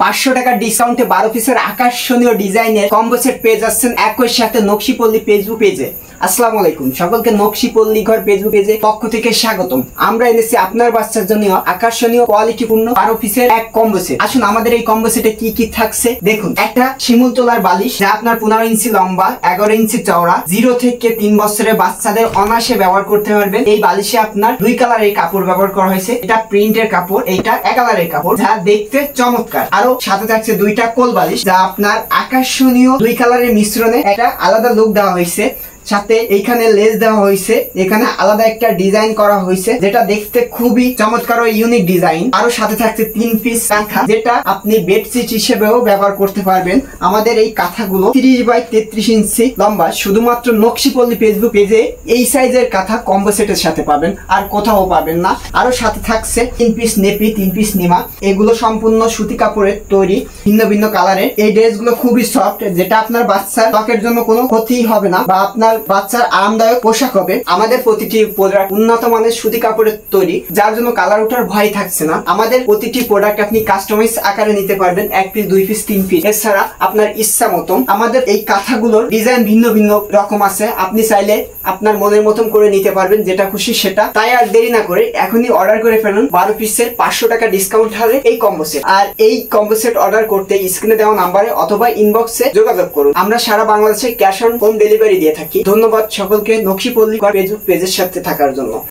500 টাকা ডিসকাউন্টে 12 পিসের আকর্ষণীয় ডিজাইনের কম্বো সেট পেয়ে যাচ্ছেন একই সাথে নকশিপল্লী ফেসবুক পেজে। আসসালামু আলাইকুম, সকলকে নকশিপল্লী ঘর ফেসবুক পেজে পক্ষ থেকে স্বাগতম। আমরা এনেছি আপনার বাচ্চার জন্য আকর্ষণীয় কোয়ালিটিপূর্ণ 12 পিসের এক কম্বো সেট। আসুন আমাদের এই কম্বো সেটে কি কি থাকছে দেখুন। একটা শিমুল তোলার বালিশ, যা আপনার 15 ইঞ্চি লম্বা, 11 ইঞ্চি চওড়া, 0 থেকে 3 বছরের বাচ্চাদের অনায়াসে ব্যবহার করতে পারবেন। এই বালিশে আপনার 2 কালারের কাপড় ব্যবহার করা হয়েছে। এটা প্রিন্টের কাপড়, এটা 1 কালারের কাপড়, যা দেখতে চমৎকার। আরো সাথে থাকছে 2টা কোল বালিশ, যা আপনার আকর্ষণীয় 2 কালারের মিশ্রণে একটা আলাদা লুক দেওয়া হয়েছে। সাথে এইখানে লেস দেওয়া হয়েছে, এখানে আলাদা একটা ডিজাইন করা হয়েছে, যেটা দেখতে খুবই চমৎকার ও ইউনিক ডিজাইন। আরো সাথে থাকছে 3 পিস কাঁথা, যেটা আপনি বেডশিট হিসেবেও ব্যবহার করতে পারবেন। আমাদের এই কাঁথাগুলো 30 বাই 33 ইঞ্চি লম্বা। শুধুমাত্র নকশিপল্লী ফেসবুক পেজে এই সাইজের কাঁথা কম্বো সেটের সাথে পাবেন, আর কোথাও পাবেন না। আরো সাথে থাকছে 3 পিস নেপি, 3 পিস নিমা। এগুলো সম্পূর্ণ সুতি কাপড়ের তৈরি, ভিন্ন ভিন্ন কালারের। এই ড্রেসগুলো খুবই সফট, যেটা আপনার বাচ্চার ত্বকের জন্য কোনো ক্ষতি হবে না, বা আপনার বাচ্চার আরামদায়ক পোশাক হবে। আমাদের প্রতিটি প্রোডাক্ট উন্নত মানের সুতি কাপড়ের তৈরি, যার জন্য কালার ওঠার ভয় থাকছে না। আমাদের প্রতিটি প্রোডাক্ট আপনি কাস্টমাইজ আকারে নিতে পারবেন, 1 পিস, 2 পিস, 3 পিস। এছাড়া আপনার ইচ্ছা মতন আমাদের এই কাঁথাগুলোর ডিজাইন ভিন্ন ভিন্ন রকম আছে। আপনি চাইলে আপনার মনের মতন করে নিতে পারবেন, যেটা খুশি সেটা। তাই আর দেরি না করে এখনই অর্ডার করে ফেলুন 12 পিসের 500 টাকা ডিসকাউন্ট হারে এই কম্বো সেট। আর এই কম্বো সেট অর্ডার করতে স্ক্রিনে দেওয়া নাম্বারে অথবা ইনবক্সে যোগাযোগ করুন। আমরা সারা বাংলাদেশে ক্যাশ অন হোম ডেলিভারি দিয়ে থাকি। ধন্যবাদ সকলকে নকশিপল্লী ফেসবুক পেজের সাথে থাকার জন্য।